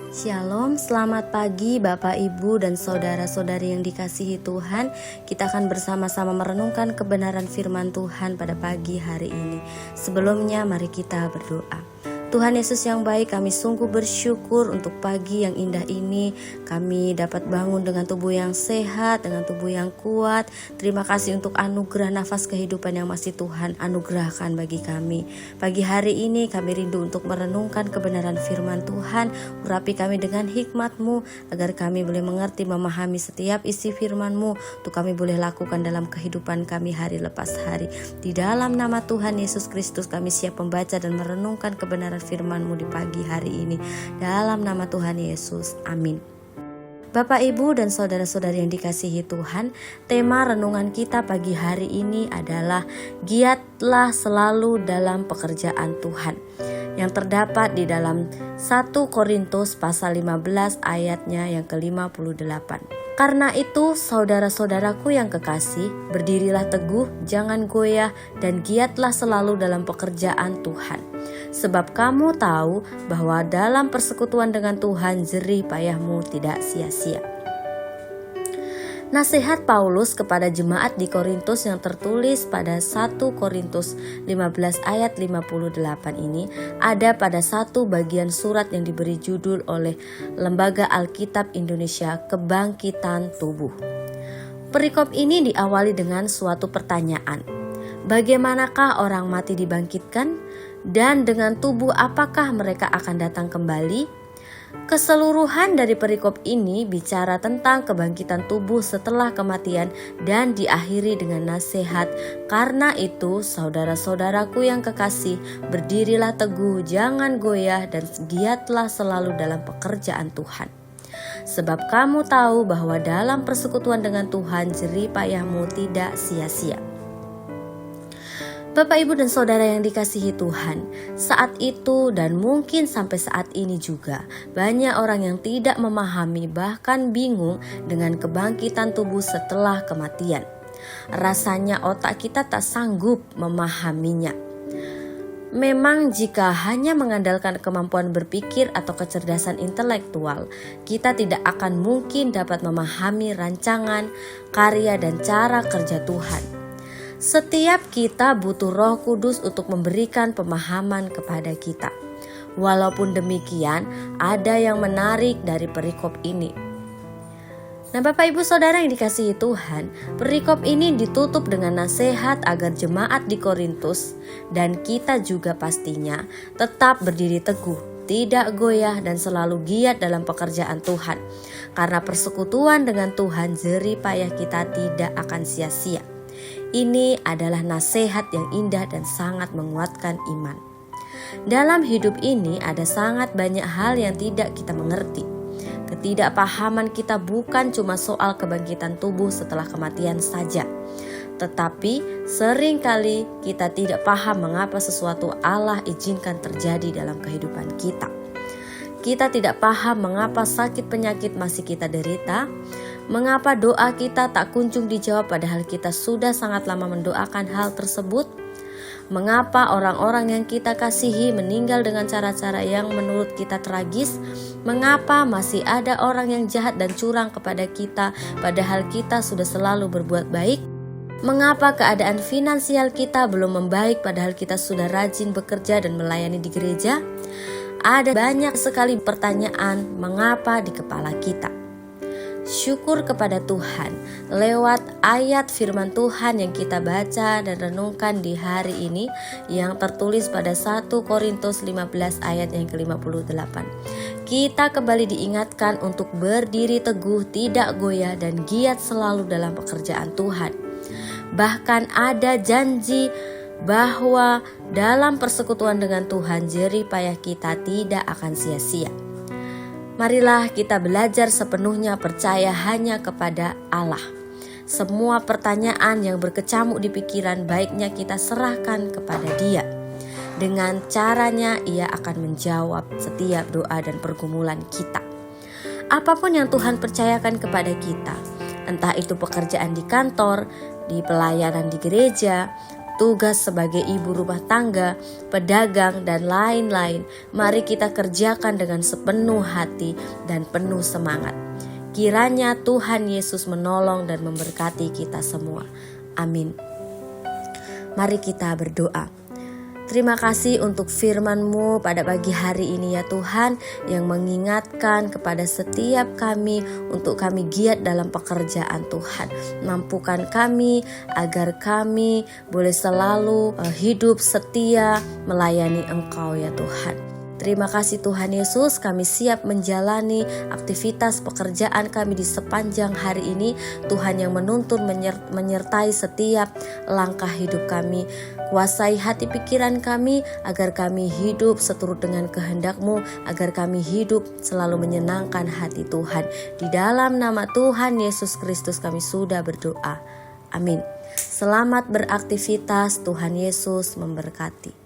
Shalom, selamat pagi Bapak, Ibu, dan saudara-saudari yang dikasihi Tuhan. Kita akan bersama-sama merenungkan kebenaran firman Tuhan pada pagi hari ini. Sebelumnya mari kita berdoa. Tuhan Yesus yang baik, kami sungguh bersyukur untuk pagi yang indah ini. Kami dapat bangun dengan tubuh yang sehat, dengan tubuh yang kuat. Terima kasih untuk anugerah nafas kehidupan yang masih Tuhan anugerahkan bagi kami. Pagi hari ini kami rindu untuk merenungkan kebenaran firman Tuhan. Urapi kami dengan hikmat-Mu, agar kami boleh mengerti, memahami setiap isi firman-Mu, untuk kami boleh lakukan dalam kehidupan kami hari lepas hari. Di dalam nama Tuhan Yesus Kristus kami siap membaca dan merenungkan kebenaran firman-Mu di pagi hari ini. Dalam nama Tuhan Yesus, amin. Bapak, Ibu, dan saudara-saudari yang dikasihi Tuhan, tema renungan kita pagi hari ini adalah giatlah selalu dalam pekerjaan Tuhan, yang terdapat di dalam 1 Korintus pasal 15 ayatnya yang ke-58. Karena itu, saudara-saudaraku yang kekasih, berdirilah teguh, jangan goyah, dan giatlah selalu dalam pekerjaan Tuhan. Sebab kamu tahu bahwa dalam persekutuan dengan Tuhan jerih payahmu tidak sia-sia. Nasihat Paulus kepada jemaat di Korintus yang tertulis pada 1 Korintus 15 ayat 58 ini ada pada satu bagian surat yang diberi judul oleh Lembaga Alkitab Indonesia, Kebangkitan Tubuh. Perikop ini diawali dengan suatu pertanyaan. Bagaimanakah orang mati dibangkitkan? Dan dengan tubuh apakah mereka akan datang kembali? Keseluruhan dari perikop ini bicara tentang kebangkitan tubuh setelah kematian dan diakhiri dengan nasihat. Karena itu, saudara-saudaraku yang kekasih, berdirilah teguh, jangan goyah, dan giatlah selalu dalam pekerjaan Tuhan. Sebab kamu tahu bahwa dalam persekutuan dengan Tuhan jerih payahmu tidak sia-sia. Bapak, Ibu, dan saudara yang dikasihi Tuhan, saat itu dan mungkin sampai saat ini juga banyak orang yang tidak memahami, bahkan bingung dengan kebangkitan tubuh setelah kematian. Rasanya otak kita tak sanggup memahaminya. Memang jika hanya mengandalkan kemampuan berpikir atau kecerdasan intelektual, kita tidak akan mungkin dapat memahami rancangan, karya, dan cara kerja Tuhan. Setiap kita butuh Roh Kudus untuk memberikan pemahaman kepada kita. Walaupun demikian, ada yang menarik dari perikop ini. Nah, Bapak, Ibu, Saudara yang dikasihi Tuhan, perikop ini ditutup dengan nasihat agar jemaat di Korintus dan kita juga pastinya tetap berdiri teguh, tidak goyah, dan selalu giat dalam pekerjaan Tuhan. Karena persekutuan dengan Tuhan jerih payah kita tidak akan sia-sia. Ini adalah nasihat yang indah dan sangat menguatkan iman. Dalam hidup ini ada sangat banyak hal yang tidak kita mengerti. Ketidakpahaman kita bukan cuma soal kebangkitan tubuh setelah kematian saja. Tetapi seringkali kita tidak paham mengapa sesuatu Allah izinkan terjadi dalam kehidupan kita. Kita tidak paham mengapa sakit penyakit masih kita derita, mengapa doa kita tak kunjung dijawab padahal kita sudah sangat lama mendoakan hal tersebut, mengapa orang-orang yang kita kasihi meninggal dengan cara-cara yang menurut kita tragis, mengapa masih ada orang yang jahat dan curang kepada kita padahal kita sudah selalu berbuat baik, mengapa keadaan finansial kita belum membaik padahal kita sudah rajin bekerja dan melayani di gereja. Ada banyak sekali pertanyaan mengapa di kepala kita. Syukur kepada Tuhan lewat ayat firman Tuhan yang kita baca dan renungkan di hari ini yang tertulis pada 1 Korintus 15 ayat yang ke-58. Kita kembali diingatkan untuk berdiri teguh, tidak goyah, dan giat selalu dalam pekerjaan Tuhan. Bahkan ada janji bahwa dalam persekutuan dengan Tuhan jerih payah kita tidak akan sia-sia. Marilah kita belajar sepenuhnya percaya hanya kepada Allah. Semua pertanyaan yang berkecamuk di pikiran baiknya kita serahkan kepada Dia. Dengan caranya Ia akan menjawab setiap doa dan pergumulan kita. Apapun yang Tuhan percayakan kepada kita, entah itu pekerjaan di kantor, di pelayanan di gereja, bertugas sebagai ibu rumah tangga, pedagang, dan lain-lain. Mari kita kerjakan dengan sepenuh hati dan penuh semangat. Kiranya Tuhan Yesus menolong dan memberkati kita semua. Amin. Mari kita berdoa. Terima kasih untuk firman-Mu pada pagi hari ini ya Tuhan, yang mengingatkan kepada setiap kami untuk kami giat dalam pekerjaan Tuhan. Mampukan kami agar kami boleh selalu hidup setia melayani Engkau ya Tuhan. Terima kasih Tuhan Yesus, kami siap menjalani aktivitas pekerjaan kami di sepanjang hari ini. Tuhan yang menuntun menyertai setiap langkah hidup kami. Kuasai hati pikiran kami agar kami hidup seturut dengan kehendak-Mu, agar kami hidup selalu menyenangkan hati Tuhan. Di dalam nama Tuhan Yesus Kristus kami sudah berdoa. Amin. Selamat beraktivitas, Tuhan Yesus memberkati.